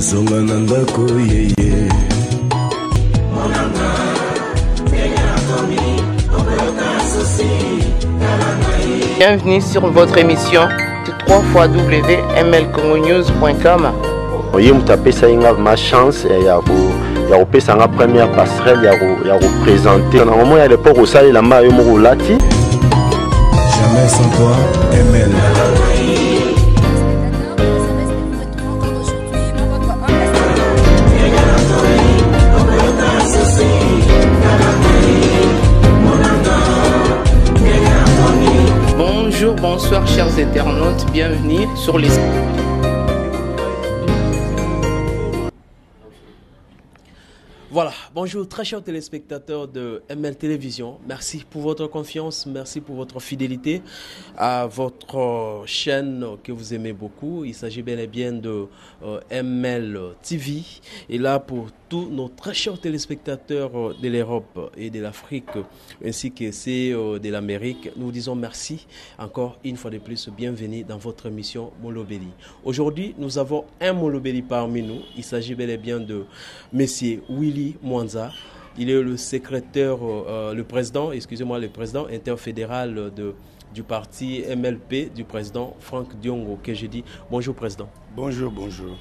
zonga na ndako yeye. Bienvenue sur votre émission www.mlcongonews.com. Oye mutapesa inga ma chance ya kopesa nga première passerelle ya représenter na moment ya l'époque osali la mayo mo lati. Jamais sans toi, ML. Bonjour, bonsoir chers internautes, bienvenue sur les... Voilà, bonjour très chers téléspectateurs de ML Télévision, merci pour votre confiance, merci pour votre fidélité à votre chaîne que vous aimez beaucoup. Il s'agit bel et bien de ML TV et là pour tous nos très chers téléspectateurs de l'Europe et de l'Afrique ainsi que ceux de l'Amérique, nous disons merci encore une fois de plus, bienvenue dans votre émission Molobeli. Aujourd'hui, nous avons un Molobeli parmi nous, il s'agit bel et bien de Monsieur Willy Mwanza. Il est le secrétaire, le président interfédéral du parti MLP du président Franck Diongo, que je dis bonjour président. Bonjour, bonjour.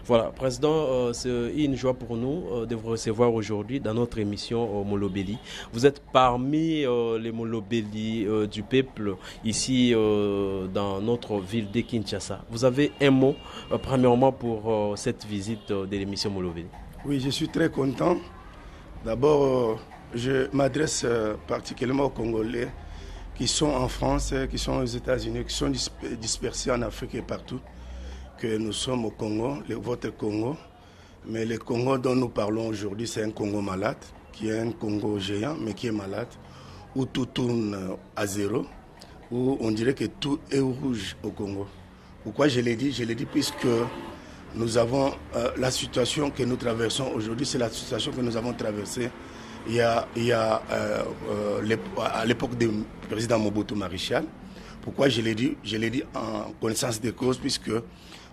Voilà, président, c'est une joie pour nous de vous recevoir aujourd'hui dans notre émission Molobeli. Vous êtes parmi les Molobeli du peuple ici dans notre ville de Kinshasa. Vous avez un mot, premièrement, pour cette visite de l'émission Molobeli. Oui, je suis très content. D'abord, je m'adresse particulièrement aux Congolais qui sont en France, qui sont aux États-Unis, qui sont dispersés en Afrique et partout. Que nous sommes au Congo, votre Congo. Mais le Congo dont nous parlons aujourd'hui, c'est un Congo malade, qui est un Congo géant, mais qui est malade, où tout tourne à zéro, où on dirait que tout est rouge au Congo. Pourquoi je l'ai dit? Je l'ai dit puisque nous avons la situation que nous traversons aujourd'hui, c'est la situation que nous avons traversée à l'époque du président Mobutu Maréchal. Pourquoi je l'ai dit? Je l'ai dit en connaissance de cause, puisque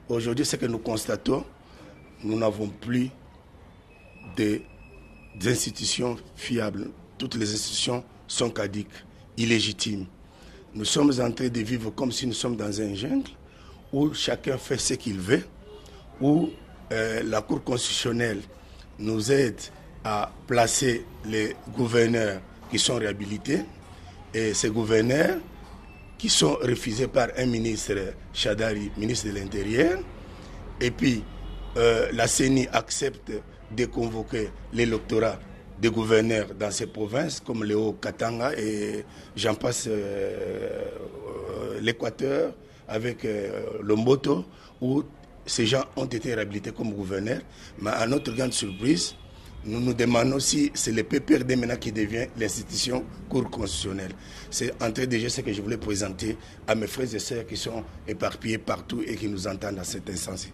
aujourd'hui, ce que nous constatons, nous n'avons plus d'institutions fiables. Toutes les institutions sont caduques, illégitimes. Nous sommes en train de vivre comme si nous sommes dans un jungle où chacun fait ce qu'il veut, où la Cour constitutionnelle nous aide à placer les gouverneurs qui sont réhabilités et ces gouverneurs qui sont refusés par un ministre, Chadari, ministre de l'Intérieur. Et puis, la CENI accepte de convoquer l'électorat des gouverneurs dans ces provinces, comme Léo Katanga et j'en passe l'Équateur, avec Lomboto, où ces gens ont été réhabilités comme gouverneurs. Mais à notre grande surprise, nous nous demandons si c'est le PPRD maintenant qui devient l'institution Cour constitutionnelle. C'est entre déjà ce que je voulais présenter à mes frères et sœurs qui sont éparpillés partout et qui nous entendent à cet instant-ci.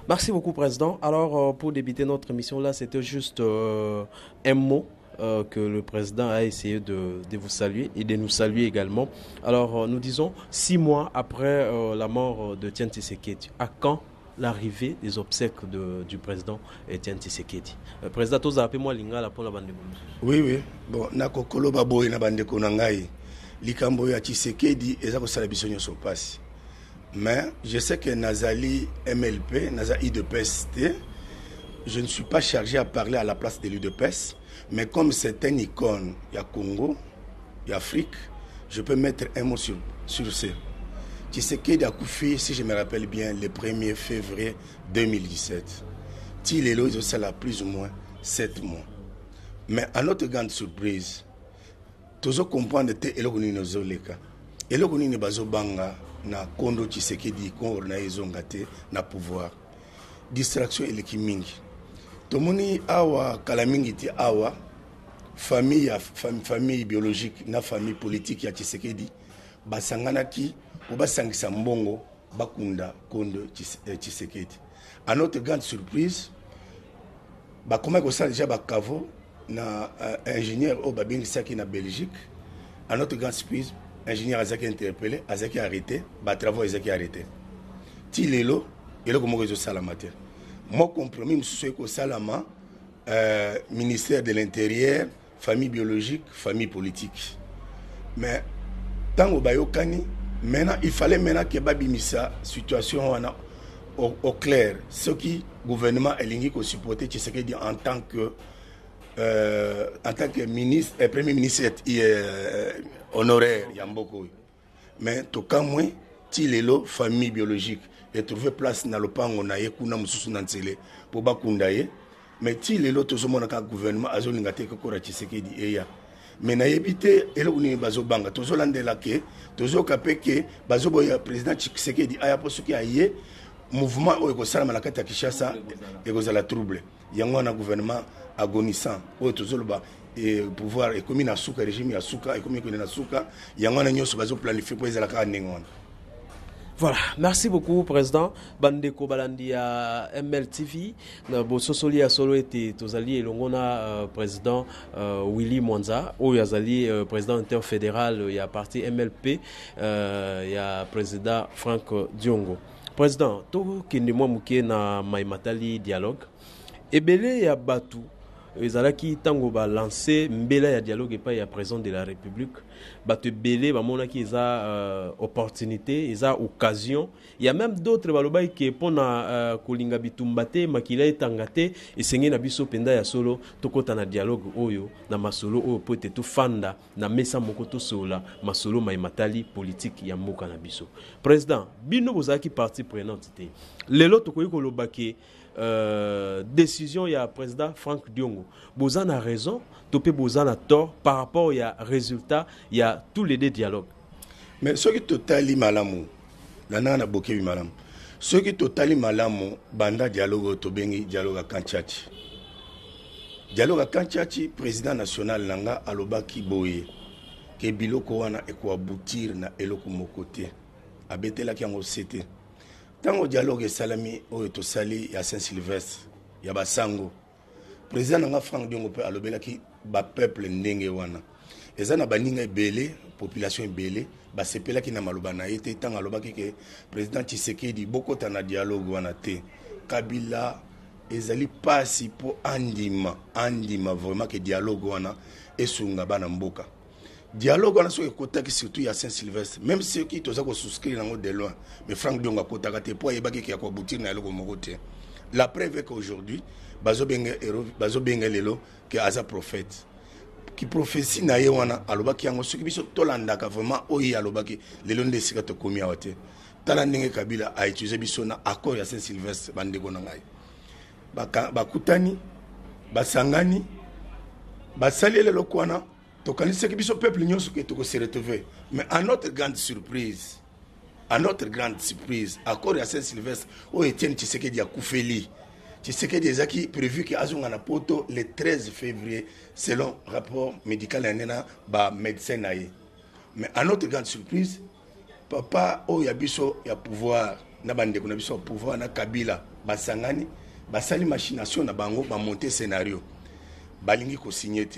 Merci beaucoup, président. Alors, pour débuter notre émission, là, c'était juste un mot que le président a essayé de vous saluer et de nous saluer également. Alors, nous disons 6 mois après la mort de Tian Tshisekedi, à quand l'arrivée des obsèques du président Etienne Tshisekedi? Président, tu as appelé moi Lingala pour la bande. Oui, oui. Bon, nakokolo baboy na bande konangai. Likambo ya Tshisekedi ezako sala bisonyo so passe. Mais je sais que Nazali MLP, Nazali IDPST, je ne suis pas chargé à parler à la place de l'UDPS, mais comme c'est une icône, il y a Congo, il y a Afrique, je peux mettre un mot sur ce. Tshisekedi a Koufi, si je me rappelle bien, le 1er février 2017. Tilelo, il a plus ou moins 7 mois. Mais à notre grande surprise, tous les comprendre que Elokuni Nozoleka, Elokuni Nebazobanga, na Kondo Tshisekedi, Kongo na Ezongate, na pouvoir. Distraction et mingi. Tomoni awa, kalamingi ti awa, famille biologique, na famille politique ya Tshisekedi, basanganaki, ou basangisa mbongo, bakunda Kondo Tshisekedi. À notre grande surprise, comment on sait déjà bakavo na ingénieur au babing saki na Belgique. À notre grande surprise, ingénieur Azaki interpellé, Azaki arrêté, travaux Azaki arrêté. Ti lelo, et là comment ils ont ça la matière. Mon compromis, c'est que Salama, ministère de l'Intérieur, famille biologique, famille politique. Mais tant que Bayokani, maintenant, il fallait maintenant que Babimisa, situation au clair. Ce qui le gouvernement est lié au supporter Tshisekedi en tant que ministre, premier ministre honoraire, Yamboko. Mais tout cas, moi, Tilelo, famille biologique, et trouvé place dans le pango na yekuna mususu nansele pour bakundaye. Mais Tilelo, tout le monde a un gouvernement, a zone ngate que Kora Tshisekedi eya. Mais na yebite, elo uni bazo banga, tozo landela ke, tozo kapé ke, bazo boya président Tshisekedi aya posuki aye, mouvement au Ekosala Malakata Kishasa, Ekozala trouble. Yango na gouvernement agonissant, au tozo le ba. Et pouvoir et comme na souka régime ya souka et comme na souka yangana nyoso bazo planifier pour ezala ka nengona. Voilà, merci beaucoup président Bandeko Balandi à MLTV bososoli ya solo ete tozali elongona président Willy Mwanza oyo azali président interfédéral ya parti MLP ya président Franck Diongo. Président to kende mwa muke na maimatali dialogue ebele ya batu ezalaki tango ba lancer mbela ya dialogue epai ya président de la République bato ebele bamonaki eza opportunité eza occasion il y a même d'autres balobai ke pona kolinga bitumba te makila etanga te esenge na biso penda ya solo tokota na dialogue oyo na masolo oyo po ete tofanda na mesa moko tosola masolo maimatali politique ya mboka na biso. Président bino bozalaki partie prenante te lelo tokoki koloba ke décision ya président Franck Diongo bozan a raison topé bozan a tort par rapport ya résultat ya tous les deux dialogues. Mais ce qui totali malamu la nana boké malamu ce qui totali malamu banda dialogue to bengi dialogue à Kanchati président national nanga alobaki boye ke biloko wana eko aboutir na eloko mokote abetela ki yango cité. Tango dialogue salami o to sali ya Saint-Sylvestre ya basango président nga Franck Diongo pe alobela ki ba peuple ndenge wana ezana baninga ebele population ebele ba sepela ki na maloba na ete tango alobaki ke président Tshisekedi bokota na dialogue wana te Kabila ezali pasi po andima vraiment que dialogue wana esunga bana mboka. Dialogue on a sur côté surtout il y a Saint-Sylvestre même ceux qui tous à souscrire de loin mais Franck Diongo a côté gâté pour y baguer qui a quoi boutir na eloko mokote. La preuve est qu'aujourd'hui bazo benga lelo que asa prophète qui prophétie na yewana aloba ki yango soki biso tolanda ka vraiment oyi aloba ki lelo ndesika to komi awate tala ndenge Kabila a utilisé biso na accord ya Saint-Sylvestre bandeko na ngai bakutani basangani basali lelo kwana donc, c'est que le peuple n'y se retrouver. Mais à notre grande surprise, accord à Saint-Sylvestre, où Etienne Tshisekedi a Koufeli. Tshisekedi est prévu qu'il y ait un poto le 13 février, selon rapport médical médecin. Mais à notre grande surprise, papa, où il y a pouvoir, pouvoir, na Kabila, Basangani, Basali machination, na bango, monter scénario. Balingi ko signé.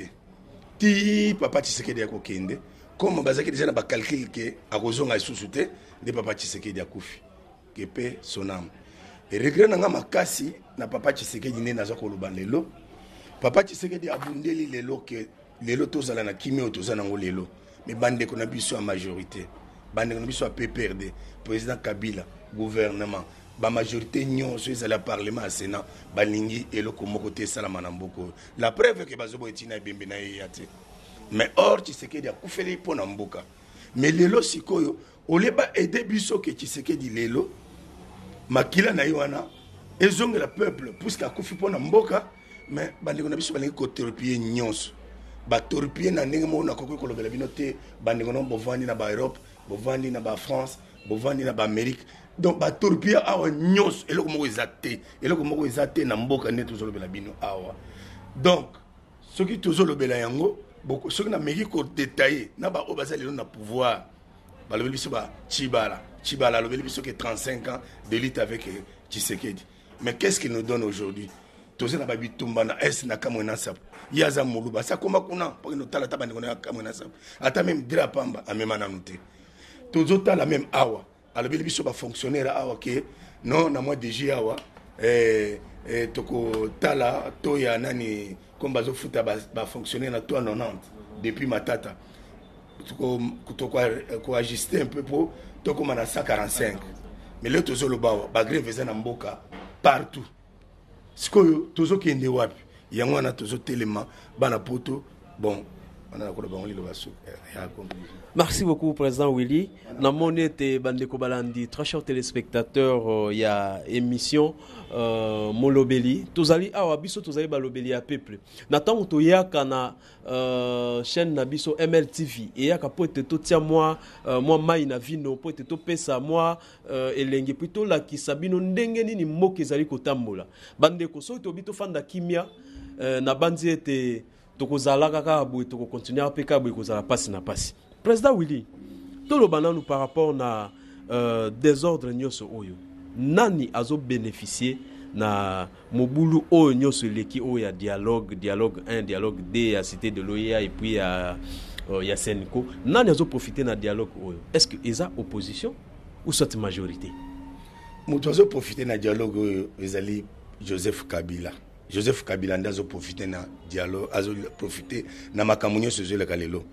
Ti papa Tshisekedi ya kokende comme bazaki déjà na ba calcul ke akozonga isusu de papa Tshisekedi ya kufi kepe sonam et regret nga makasi na papa Tshisekedi ne naza ko luba lelo papa Tshisekedi abundeli lelo ke lelo tozala na kimio tozala ngo lelo mais bande ko na biso en majorité bande ko na biso a PPRD président Kabila gouvernement ba majorité nyonso ezala parlement à Sénat balingi eloko moko te sala manamboko la preuve que bazobo etina bembe na yate mais or Tshisekedi a kufeli pona mboka mais lelo sikoyo oleba aider biso ke Tshisekedi lelo makila na yiwana ezonge la peuple puisque akufi pona mboka mais bandeko na biso balingi ko torpiller nyonso ba torpiller na ndenge mo na kokoko kolobela bino te bandeko no bovandi na ba Europe bovandi na ba France bovandi na ba Amérique. Donc ba torpiller awa nyos eloko moko ezate na mboka ne tozolo bela bino awa. Donc ce qui tozolo bela yango beaucoup ce qui na mérite ko détailler na ba obasa lelo na pouvoir ba lobeli biso ba Chibala lobeli biso que 35 ans de lutte avec Tshisekedi. Mais qu'est-ce qu'il nous donne aujourd'hui? Tozo na ba bitumba na est na kamwena sap. Yaza muluba sa koma kuna pour nous tala tabandi kona kamwena sap. Ata même drapamba amema na nuté. Tozo ta la même awa. Alors, il y a des fonctionnaires qui non, na moi déjà awa toko tala to ya nani comme bazo futa ba fonctionner na to 90 depuis matata toko ajuster un peu pour toko mana 145 mais le tozo lo ba grève za na mboka partout sikoyo tozo kende wapi yango na tozo telema bana poto bon. Merci beaucoup, Président Willy. Namone te bandeko balandi, très chers téléspectateurs, il y a émission Molobeli. Tozali awa biso tozali balobeli à peuple. Natang toyaka na chaîne na biso MLTV. Et yaka po te to tia moi mai na vino po te to pesa moi elenge plutôt la ki sabino ndenge nini mboka ezali kotambola. Bandeko so to bito fanda kimia na bandi ete tokozala kaka boye toko continuer à peka boye kozala passe na passe. Président Willy, tolo bananu par rapport na désordre nyoso oyo. Nani azo bénéficier na mobulu oyo nyoso leki oyo ya dialogue 1, dialogue 2 ya cité de l'OEA et puis ya Seniko. Nani azo profiter na dialogue oyo? Est-ce que eza opposition ou soit majorité? Mutu azo profiter na dialogue oyo ezali Joseph Kabila. Joseph Kabila ndazo profiter na dialogue, azo profiter na makamunyo sozo le kalelo.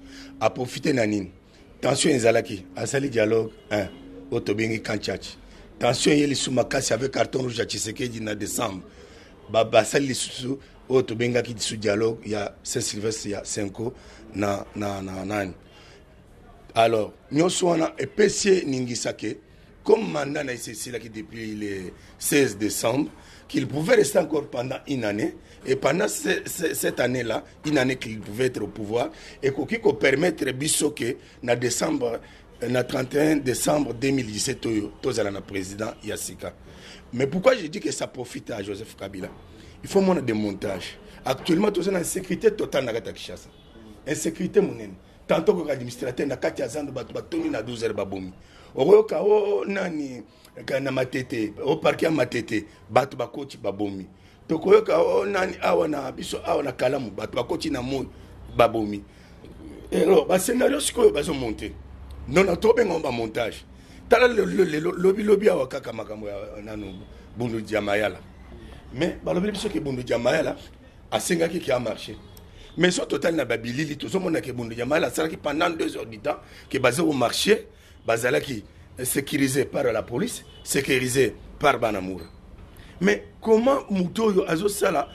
A profiter na nini? Tension ezalaki, asali dialogue 1, otobengi kanchachi. Tension yeli sumakasi avec carton rouge à Tshisekedi na décembre. Basali sou otobenga ki sous dialogue, il y a Saint-Sylvestre, il y a Senko na nani. Alors, nyoso wana epesier ningisake comme mandat na ici là qui depuis le 16 décembre qu'il pouvait rester encore pendant une année, et pendant cette année-là, une année qu'il pouvait être au pouvoir, et qu'il peut permettre Bissoke, na décembre, na 31 décembre 2017, tous à la président Yassika. Mais pourquoi je dis que ça profite à Joseph Kabila? Il faut mon démontage. Actuellement, tous en sécurité totale na Kinshasa. Insécurité monene. Tantôt que l'administrateur na Katia Zando batoni na 12 heures babomi. Oyoka o nani kana matete o parquet matete batu bakoti babomi tokoyoka o nani awa na biso awa na kalamu batu bakoti na mo babomi. Alors ba scénario sikoyo bazo monter non na to benga ba montage tala lobby awa kaka makambo ya nanu Bundu Diamayala mais ba lobby biso ke Bundu Diamayala asengaki ki a marché mais sur total na babilili to mona ke Bundu Diamayala ça qui pendant 2 heures du temps que basé au marché bazalaki sécurisé par la police, sécurisé par Banamour. Mais comment Moutoyo azosala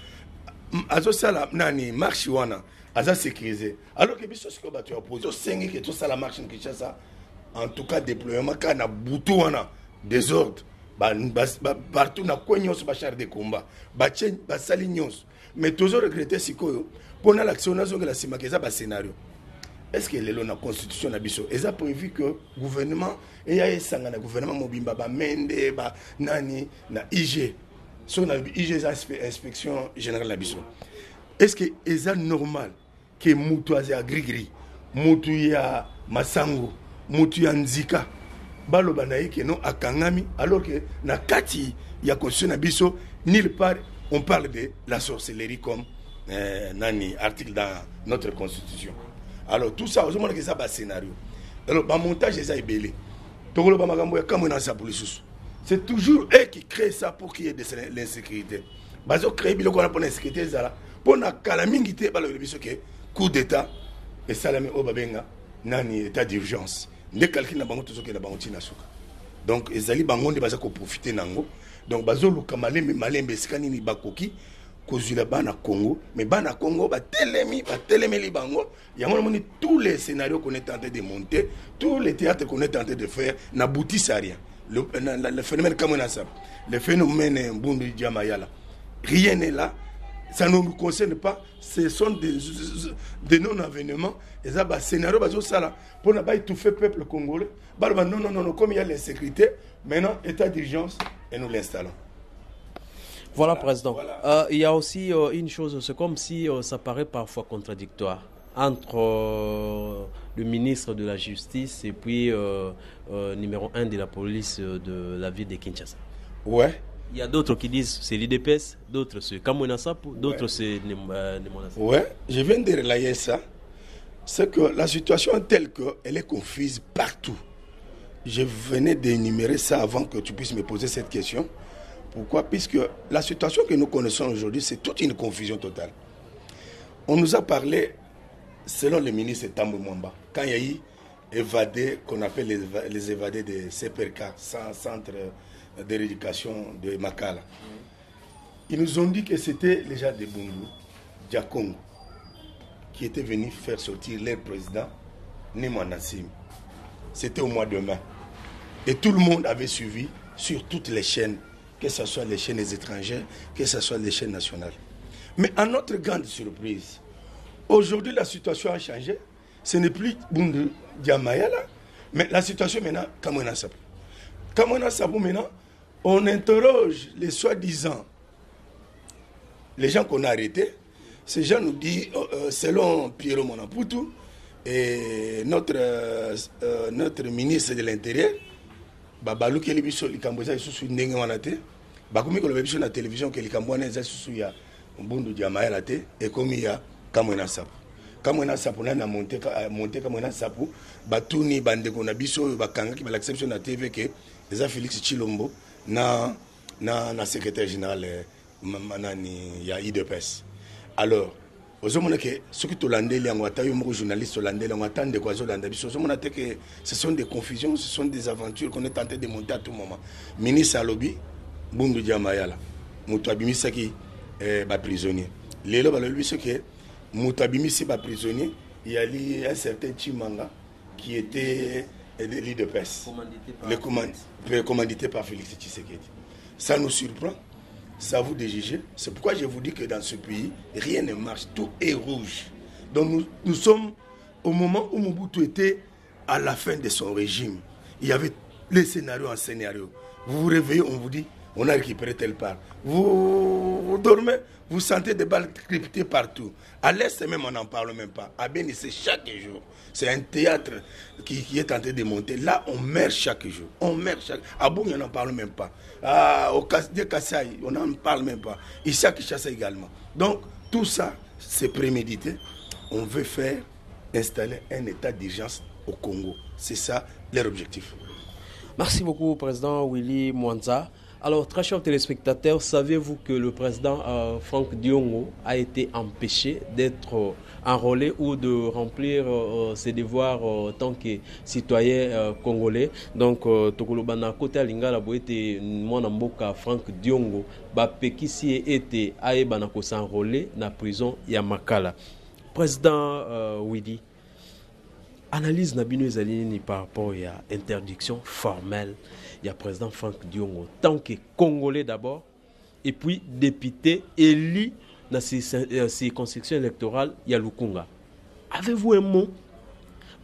nani marche wana aza sécurisé alors que biso siko batu opposition sengi que tout ça la marche en Kinshasa en tout cas déploiement kana butu wana désordre partout na konyos ba char de combat ba chen ba sali nyos mais toujours regretter sikoyo pona l'action nazo que la simakeza ba scénario. Est-ce que la constitution na biso est prévu que gouvernement et ya esanga na gouvernement mobimba ba mende ba nani na IG so na IG inspection générale na biso? Est-ce que est normal que mutu ya grigri mutu ya masango mutu ya nzika baloba na yeke no akangami alors que na kati ya constitution na biso nulle part on parle de la sorcellerie comme nani article dans notre constitution. Alors tout ça, vous avez un scénario. Alors, le montage est belé. C'est toujours eux qui créent ça pour qu'il y ait de l'insécurité. Ils ont créé l'insécurité pour la calamité, coup d'État et salamé au babenga, nani état d'urgence. Les calculs n'ont pas donc, ils ont profité nango. Donc, ils ont malembe skanini bakoki. Kozula bana Congo, mais bana Congo ba telemi libango. Yango moni tous les scénarios qu'on est tenté de monter, tous les théâtres qu'on est tenté de faire n'aboutissent à rien. Le phénomène comme ça, le phénomène Bundu Diamayala, rien n'est là, ça ne nous concerne pas. Ce sont des non-avènements. Et ça, bah, scénario bazo sala pour ne pas étouffer le peuple congolais. Bah non, comme il y a l'insécurité, maintenant état d'urgence et nous l'installons. Voilà, Président. Voilà. Il y a aussi une chose, c'est comme si ça paraît parfois contradictoire entre le ministre de la Justice et puis numéro 1 de la police de la ville de Kinshasa. Ouais. Il y a d'autres qui disent c'est l'IDPS, d'autres c'est Kamwina Sapu, d'autres c'est Nemona Sapu. Ouais, je viens de relayer ça. C'est que la situation est telle qu'elle est confuse partout. Je venais d'énumérer ça avant que tu puisses me poser cette question. Pourquoi? Puisque la situation que nous connaissons aujourd'hui, c'est toute une confusion totale. On nous a parlé, selon le ministre Tambou Mwamba, quand il y a eu évadés, qu'on appelle les évadés de CPRK, Centre de rééducation de Makala. Ils nous ont dit que c'était les gens de Bundu, Diakongo, qui étaient venus faire sortir leur président, Nemo Nassim. C'était au mois de mai. Et tout le monde avait suivi sur toutes les chaînes, que ce soit les chaînes étrangères, que ce soit les chaînes nationales. Mais à notre grande surprise, aujourd'hui la situation a changé. Ce n'est plus Bundu Diamayala, mais la situation maintenant, Kamwena Sapou. Kamwena Sapou maintenant, on interroge les soi-disant, les gens qu'on a arrêtés. Ces gens nous disent, selon Pierrot Monapoutou, et notre ministre de l'Intérieur, Babalou Kelibiso, Likamboza, ils sont ndenge wanate. Bakoumi ko lebiso na télévision que Likambwana za susu ya Mbundu Diamayala te et comme il y a Kamwena Sapou. Kamwena Sapou na monté Kamwena Sapou, batuni bande ko na biso bakanga ki balacception na TV que les Félix Chilombo na secrétaire général manani ya IDPS. Alors ce sont des confusions, ce sont des aventures qu'on est tenté de monter à tout moment. Ministre Alobi, Bundu Diamayala, Moutouabimisaki, prisonnier. Lélo Balobi, ce que Moutouabimissi prisonnier, il y a un certain Chimanga qui était l'IDPS, commandité par Félix Tshisekedi. Ça nous surprend. Ça vous de juger. C'est pourquoi je vous dis que dans ce pays, rien ne marche, tout est rouge. Donc nous sommes au moment où Mobutu était à la fin de son régime. Il y avait les scénarios en scénario. Vous vous réveillez, on vous dit, on a récupéré telle part. Vous dormez, vous sentez des balles cryptées partout. À l'Est même, on n'en parle même pas. À Béni, c'est chaque jour. C'est un théâtre qui est tenté de monter. Là, on meurt chaque jour. On meurt chaque jour. À Boum, on n'en parle même pas. Au Kassai, on n'en parle même pas. Ici à Kinshasa également. Donc, tout ça, c'est prémédité. On veut faire installer un état d'urgence au Congo. C'est ça leur objectif. Merci beaucoup, Président Willy Mwanza. Alors, très chers téléspectateurs, savez-vous que le président Franck Diongo a été empêché d'être enrôlé ou de remplir ses devoirs en tant que citoyen congolais? Donc, Tokolobana côté Lingala boete mwana mboka Franck Diongo bapekisi ete aebana ko s'enrôler na prison ya Makala. Président Willy, analyse Nabino Ezalini par rapport à interdiction formelle. Il y a président Franck Diongo, tant que Congolais d'abord, et puis député élu dans ces circonscriptions électorales, il y a Lukunga. Avez-vous un mot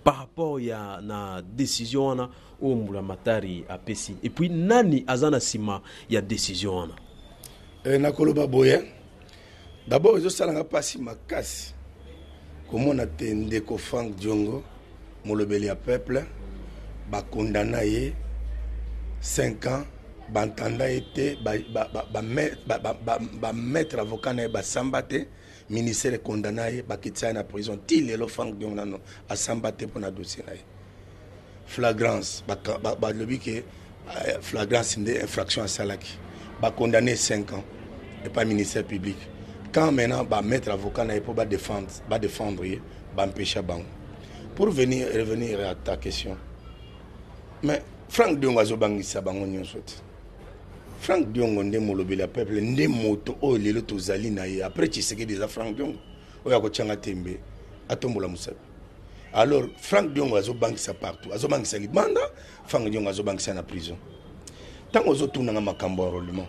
par rapport à la décision au Moulamatari à Pessi? Et puis, Nani Azana Sima, il y a décision. Nakoloba Boya. D'abord, je ne pas si ma casse. Comment on a tendé que Franck Diongo, Molobeli à peuple, condamné 5 ans, bantanda été maître avocat na Sambate, ministère condamné bakitsa na prison til le Franck Diongo a Sambate pour na dossier na flagrance lobi que flagrance une infraction à Salaki condamné 5 ans et pas ministère public. Quand maintenant maître avocat na pour défendre empêcher bango. Pour revenir à ta question, mais Franck Diongo azobangisa bango nyonso te. Franck Diongo nde molobeli ya peuple nde moto oyo lelo tozali na ye après Tshisekedi déjà Franck Diongo oyo akotyanga tembe atombola musabi. Alors Franck Diongo azobangisa partout, azobangisa libanda, Franck Diongo azobangisa na prison. Tant ozotunanga makambo ya enrôlement.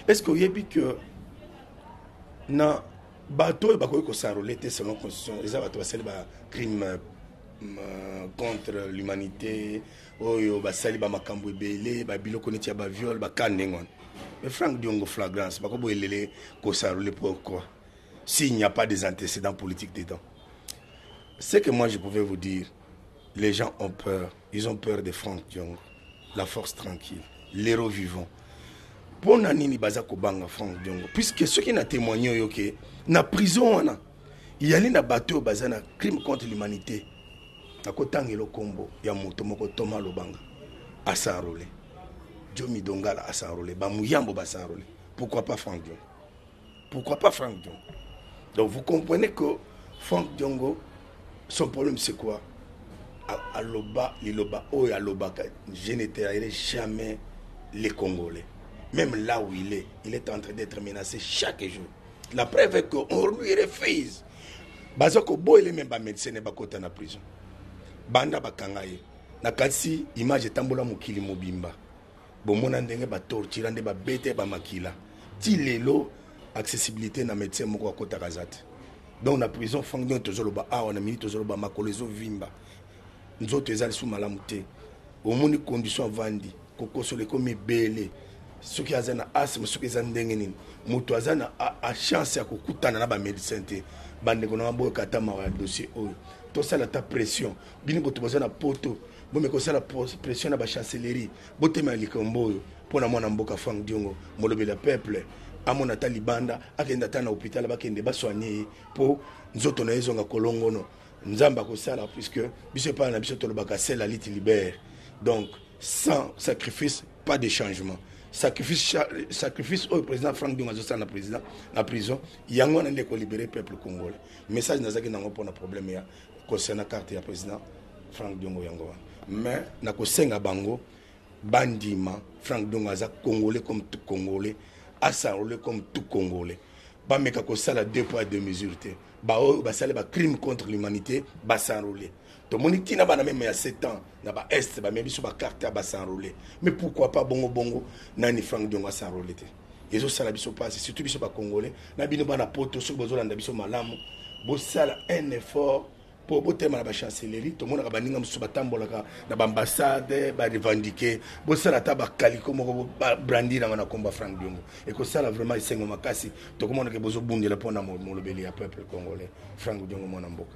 Est-ce que oyebi que na bato oyo bakoki kosenrôler te selon constitution eza bato basali ba crime contre l'humanité, oyo basali ba makambo ebele, ba biloko neti ya ba viol, ba kandengon. Mais Franck Diongo flagrance, bako boelele ko s'enrôler pourquoi? S'il n'y a pas des antécédents politiques dedans. Ce que moi je pouvais vous dire, les gens ont peur, ils ont peur de Franck Diongo, la force tranquille, l'héros vivant. Pour nanini bazako banga Franck Diongo, puisque ceux qui n'a témoigné yo que na prison wana, il y a na bateau bazana crime contre l'humanité. Nakotangelo kombo ya moto moko Thomas Lobanga a s'enrôler. Diomi Dongala a s'enrôler, Bamouyambo va s'enrôler. Pourquoi pas Franck Diongo? Pourquoi pas Franck Diongo? Donc vous comprenez que Franck Diongo, son problème c'est quoi? Aloba, Liloba, oh Aloba, je n'étairai jamais les Congolais. Même là où il est en train d'être menacé chaque jour. La preuve est qu'on lui refuse. Bazoko bo il est même pas médecin et pas côté na prison. Banda bakangaye. Na kasi image tambola mukili mobimba. Bomona ndenge ba torture ndenge ba bete ba makila. Ti lelo accessibilité na médecin moko kota kazate. Donc na prison fangyon tozoloba awa na minute tozoloba makolezo vimba. Nzoto ezali sous malamu te. Omoni condition vandi kokosole comme belé. Ce qui a zana asthme, ce qui a ndenge nini. Moto azana a chance ya kokutana na ba médecin te. Bande kona mbo katama wa dossier oyo. To sala ta pression. Bini boto bazana poto. Bo me ko sala pression na ba chancellerie. Bote ma likombo pona mwana mboka Franck Diongo, molobela peuple. Amona ta libanda akenda ta na hôpital bakende ba soigner po nzoto na ezonga kolongono. Nzamba ko sala puisque biso pa na biso to lobaka sela lit libère. Donc sans sacrifice pas de changement. Sacrifice au président Franck Diongo azosala na président na prison yango na ndeko libérer peuple congolais. Message nazaki nango pona problème ya concernant carte ya président Franck Diongo yango. Mais na ko senga bango bandima Franck Diongo aza congolais comme tout congolais, asarolé comme tout congolais. Ba meka ko sala deux poids deux mesures te. Ba o ba sala ba crime contre l'humanité ba s'enrôler. To moniti na ba na même il y a 7 ans na ba est ba même sur ba carte ba s'enrôler. Mais pourquoi pas bongo nani Franck Diongo s'enrôler te. Ezo sala biso passe surtout biso ba congolais na bino ba na poto so bozo landa biso malamu. Bo sala un effort pour botema na ba chancellerie to mona ba ninga musu batambolaka na ba ambassade ba revendiquer bo sala ta ba kaliko moko brandir na komba Franck Diongo et que ça vraiment isengo makasi to komona ke bozo bundela pona molobeli ya peuple congolais Franck Diongo mona mboka.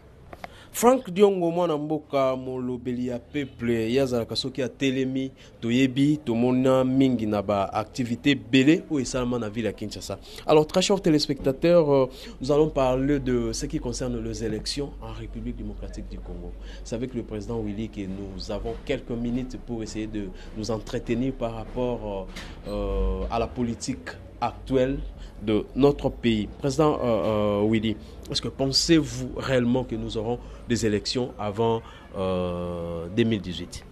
Franck Diongo mwana mboka molobeli ya peuple yazalaka soki ya telemi toyebi tomona mingi na ba activité belé ou esalama na ville à Kinshasa. Alors très chers téléspectateurs, nous allons parler de ce qui concerne les élections en République démocratique du Congo. C'est avec le président Willy que nous avons quelques minutes pour essayer de nous entretenir par rapport à la politique actuelle de notre pays. Président Willy, est-ce que pensez-vous réellement que nous aurons des élections avant 2018?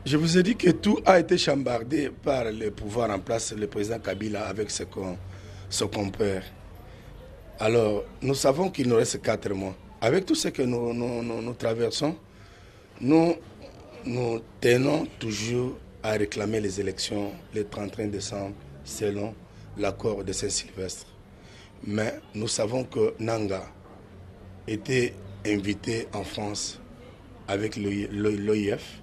Je vous ai dit que tout a été chambardé par le pouvoir en place, le président Kabila avec son compère. Alors, nous savons qu'il nous reste 4 mois. Avec tout ce que nous traversons, nous tenons toujours à réclamer les élections le 31 décembre selon l'accord de Saint-Sylvestre. Mais nous savons que Nanga était invité en France avec l'OIF.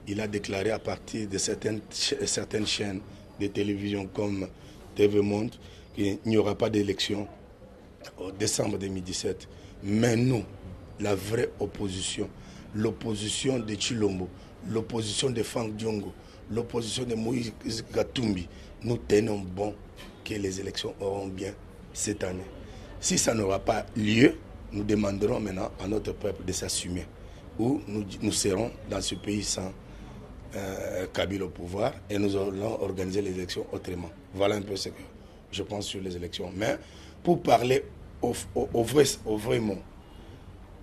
Il a déclaré à partir de certaines chaînes de télévision comme TV Monde qu'il n'y aura pas d'élection en décembre 2017. Mais nous, la vraie opposition, l'opposition de Chilombo, l'opposition de Franck Diongo, l'opposition de Moïse Gatumbi, nous tenons bon que les élections auront bien cette année. Si ça n'aura pas lieu, nous demanderons maintenant à notre peuple de s'assumer. Ou nous serons dans ce pays sans Kabila au pouvoir et nous allons organiser les élections autrement. Voilà un peu ce que je pense sur les élections. Mais pour parler au vrai mot,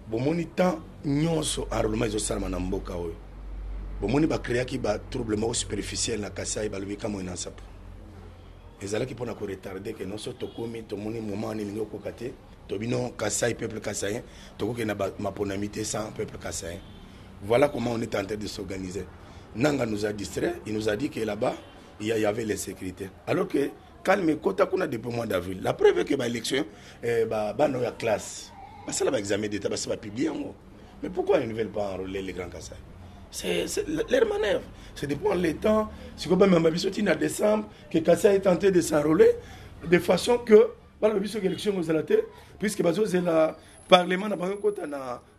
bomoni temps nyonso enrôlement ezosalama na mboka oyo bomoni bakreaki batrouble moko superficiel na Kasai balobika mo na nsapo ezalaki mpona koretarde ke nyonso tokomi tomoni moment wana elingi okoka te tobino Kasai peuple kasayen tokoki na maponami te sans peuple kasayen. Voilà comment on est en train de s'organiser. Nanga nous a distrait, il nous a dit que là-bas il y avait les sécurités, alors que calme kota kuna depuis le mois d'avril la preuve que l'élection no ya classe ça là examen d'état ça va publier. Mais pourquoi ils ne veulent pas enrôler les grands Kassai? C'est leur manœuvre, c'est de prendre le temps. Si vous avez en décembre que Kassai est tenté de s'enrôler de façon que l'élection aux élections puisque le Parlement n'a pas encore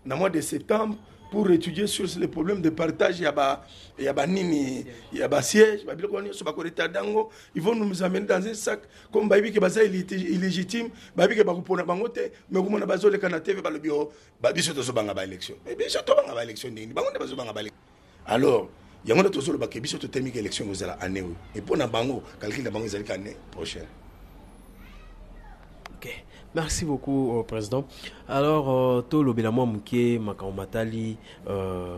dans mois de septembre pour étudier sur les problèmes de partage. Il y a siège, ils vont nous amener dans un sac comme Baby qui est illégitime, Baby qui est bangote, mais vous m'avez besoin de canapé, le bureau, Baby se tozo banga élection. Mais bien sûr, banga élection. Alors, yango na tozolo ba ke biso to termine élection aux année et pour na bango calcul na bango ezali année prochaine. Ok, merci beaucoup président. Alors to lobela mo muke makamatali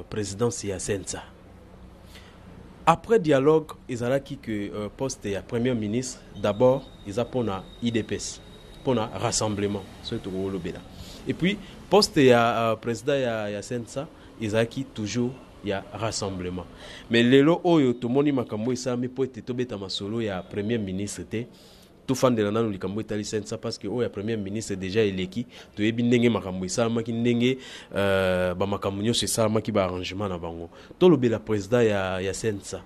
présidence ya Sensa. Après dialogue, ils ont dit que poste ya premier ministre d'abord ils a pour na IDPS pour na rassemblement surtout au lobela. Et puis poste ya président ya Sensa ils ont dit toujours ya rassemblement. Mais lelo oyo to moni makambo isa mi po ete to beta masolo ya premier ministre te tout fan de la nanu likambo itali Sensa parce que oya premier ministre déjà eleki to yebi ndenge makambo isa maki ndenge ba makambo nyo se sa maki ba arrangement na bango to lobela président ya Sensa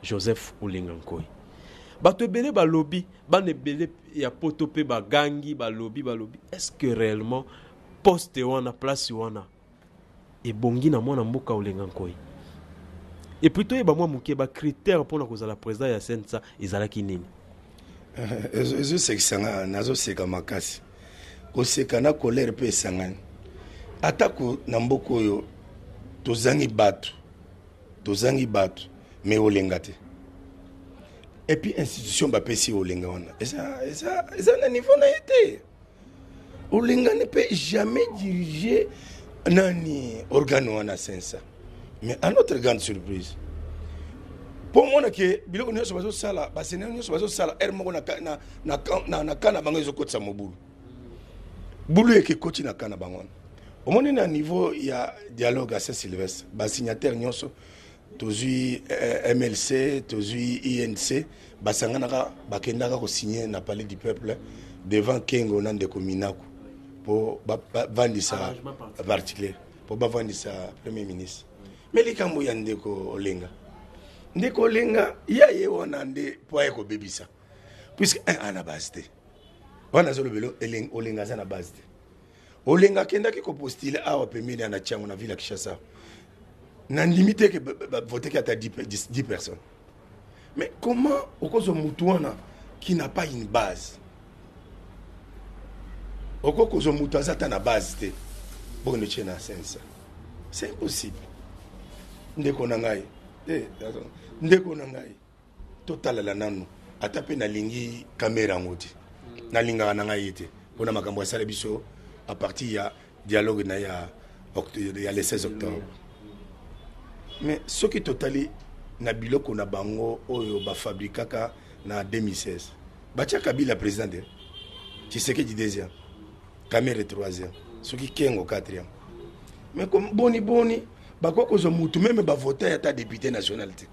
Joseph Olenga Nkoy bato ebele ba lobby ba nebele ya poto pe ba gangi ba lobby est-ce que réellement poste wana place wana et bongi na mwana mboka Olenga Nkoy et plutôt e ba mwa muke ba critère pour na kozala président ya Sensa ezalaki nini ezo sekisanga nazo seka makasi koseka na colère pe sangani atako na mboka oyo tozangi bato mais Olenga te et puis institution ba pesi Olenga wana eza na niveau na été Olenga ne peut jamais diriger nani organe wana Sensa. Mais à notre grande surprise pour moi que biloko nyonso bazo sala basene nyonso bazo sala moko na kana bango ezokotisa mobulu bulu eke koti na kana bango omoni na niveau ya dialogue à Saint-Sylvestre ba signataire nyonso tozui MLC tozui INC basanganaka bakendaka ko signer na palais du peuple devant Kengo na ndeko Minako pour vandisa particulier pour vandisa premier ministre mais likambo ya ndeko Olenga ndeko Olenga ya ye wana nde po eko bebisa puisque ana base te wana zolo belo Olenga za na base te Olenga kenda ki ko postile awa pemini na chango na ville ya Kinshasa na limité que voter qui a 10 personnes mais comment okozo mutu wana qui n'a pas une base okozo mutu azata na base te bonne chena Sensa c'est impossible ndeko na ngai total la nanu atape na lingi caméra ngoti na linga na ngai te pona makambo asala biso à partir ya dialogue na ya le 16 octobre mais ce qui totali na biloko na bango oyo ba fabrikaka na 2016 batia Kabila président de Tshisekedi deuxième Kamere troisième ce qui Kengo quatrième mais comme boni bakoko zo mutu même ba voter ya ta député nationalité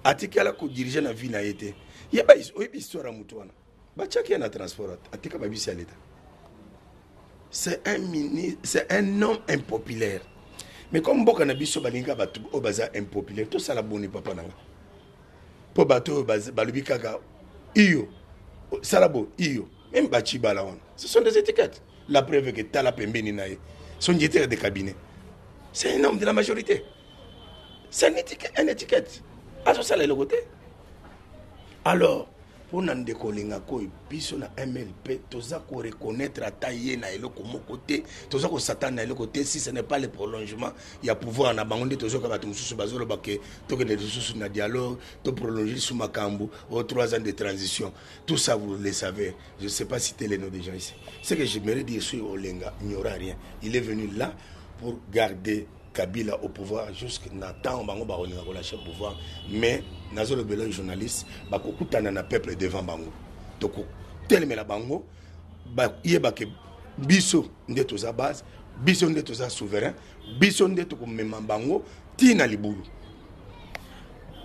atikala ko diriger na vie na été yeba histoire mutu wana batia ki na transport atika ba bisi à l'état c'est un homme impopulaire mais comme mboka na biso balinga batu o baza impopulaire to sala boni papa nanga po bato balubi kaka iyo salabo iyo même bachi bala wana ce sont des étiquettes la preuve que tala pembeni nae son directeur de cabinet c'est un homme de la majorité c'est une étiquette à ça le côté alors pour ndeko Olenga Nkoy biso na MLP toza ko reconnaître ataye na eloko moko te toza ko satana na eloko te si ce n'est pas le prolongement il y a pouvoir na bango nde toza ko batu mususu bazolo baké to que les na dialogue to prolonger sous makambu aux 3 ans de transition tout ça vous le savez je sais pas citer les noms des gens ici ce que j'aimerais dire sur Olenga il n'y aura rien il est venu là pour garder Kabila au pouvoir jusqu'à temps bango ba Olenga ko lâcher pouvoir mais nazo le belo journaliste ba ko kutana na peuple devant bango to ko telemela bango ba yeba ke biso ndeto za base biso ndeto za souverain biso ndeto ko mema bango tina libulu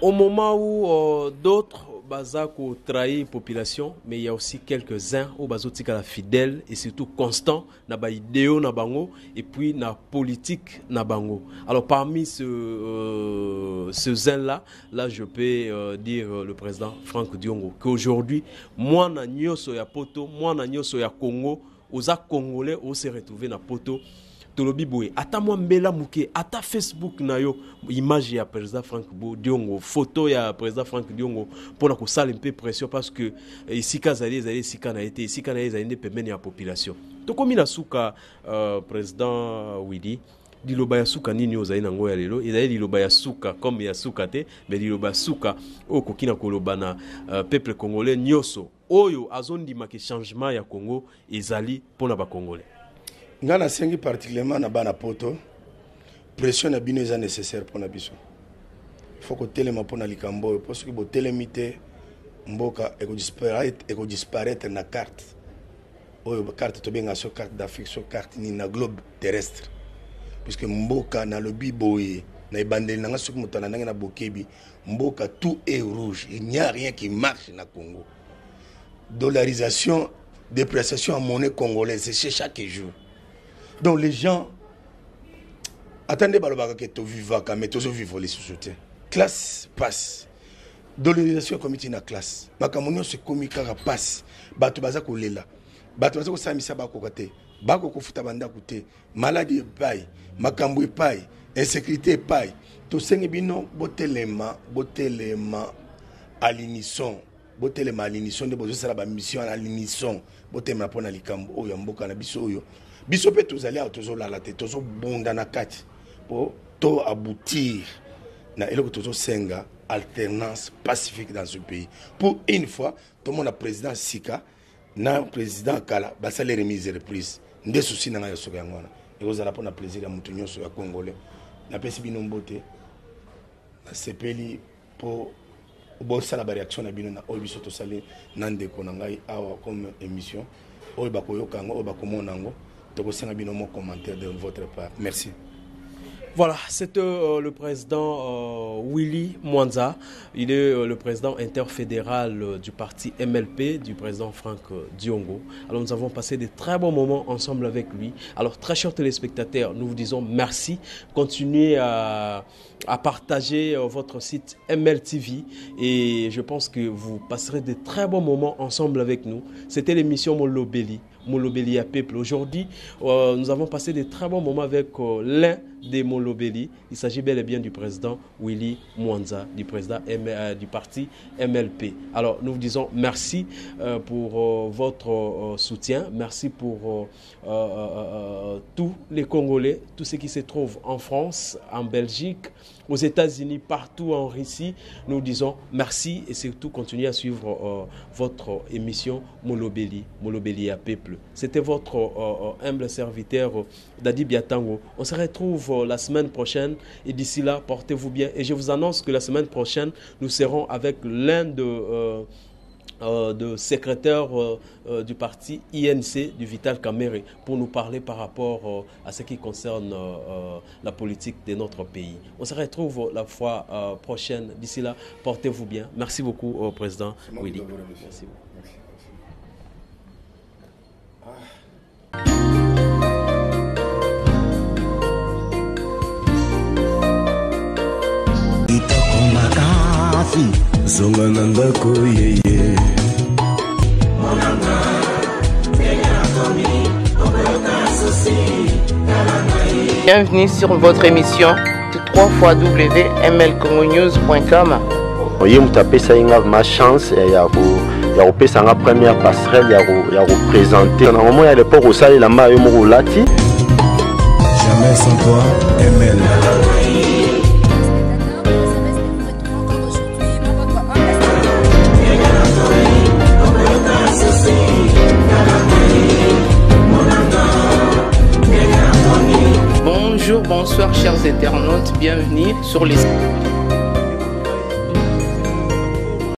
au moment où d'autres bazako trahir population mais il y a aussi quelques-uns au bazotika la fidèle et surtout constant na ba idéo na bango et puis na politique na bango. Alors parmi ces uns là je peux dire le président Franck Diongo qu'aujourd'hui moi na nyoso ya poto moi na nyoso ya Congo oza congolais on se retrouver na poto tolobi boye ata moi mbela muke ata Facebook na yo image ya président Franck Diongo photo ya président Franck Diongo pour ko sala un peu pression parce que ici kazali ici kana été ici kana ezali pembeni ya population to komi na suka président Widi liloba ya suka nini ozali nango ya lelo ezali liloba ya suka comme ya suka te mais liloba suka o kokina koloba na peuple congolais nyoso oyo azondima ke changement ya Congo ezali pona ba congolais. Ngana sengi particulièrement na bana poto pression na bino eza nécessaire pona biso. Faut que telema pona likambo parce que bo telemite mboka eko disparaître na carte. Oyo carte to benga so carte d'Afrique so carte ni na globe terrestre. Puisque mboka na lobi boye na ibandeli nanga soki mutana nanga na bokebi mboka tout est rouge, il n'y a rien qui marche na Congo. Dollarisation, dépréciation en monnaie congolaise, c'est chaque jour. Donc les gens attendez balobaka que to vivaka mais to vivre les sociétés. Classe passe. Dollarisation comme na classe. Makamonyo se komika passe. Bato baza kolela. Bato baza ko samisa ba ko kate. Bako ko futa banda kote. Maladie paille, makambo paille, insécurité paille. To sengi bino botelema à l'unisson. Botelema à l'unisson de bozo sala ba mission à l'unisson. Botelema pona likambo oyo mboka na biso oyo. Biso pe tozali a tozo la te tozo bonda na kati. Po to aboutir na eloko tozo senga alternance pacifique dans ce pays. Pour une fois, tout le monde a président Sika, na président Kala, basa les remises et reprises. Nde souci na nga yoso yangwana. Et vous allez prendre plaisir à mutu nyoso ya Congolais. Na pesi bino mbote. Na sepeli pour bossa la réaction na bino na obiso to sali nande ko na ngai awa comme émission. Oyo bakoyoka ngo, oyo bakomona ngo. To ko senga bino mo commentaire de votre part. Merci. Voilà, c'est le président Willy Mwanza. Il est le président interfédéral du parti MLP, du président Franck Diongo. Alors nous avons passé de très bons moments ensemble avec lui. Alors très chers téléspectateurs, nous vous disons merci. Continuez à partager votre site MLTV et je pense que vous passerez de très bons moments ensemble avec nous. C'était l'émission Molobeli. Molobeli à Peuple. Aujourd'hui, nous avons passé de très bons moments avec l'un des Molobeli. Il s'agit bel et bien du président Willy Mwanza, du président du parti MLP. Alors, nous vous disons merci pour votre soutien. Merci pour tous les Congolais, tous ceux qui se trouvent en France, en Belgique, aux États-Unis, partout en Russie. Nous disons merci et surtout continuez à suivre votre émission Molobeli, Molobeli à Peuple. C'était votre humble serviteur Dadi Biatango. On se retrouve la semaine prochaine et d'ici là, portez-vous bien. Et je vous annonce que la semaine prochaine, nous serons avec l'un de secrétaire du parti INC du Vital Kamerhe pour nous parler par rapport à ce qui concerne la politique de notre pays. On se retrouve la fois prochaine. D'ici là, portez-vous bien. Merci beaucoup au président Willy. Merci beaucoup. Bienvenue sur votre émission www.mlcongonews.com. Oye mutapesa inga ma chance ya kopesa nga première passerelle ya représenter na moment ya l'époque au sali la ma yo mo lati jamais sans toi ML. Bonjour, bonsoir chers internautes, bienvenue sur les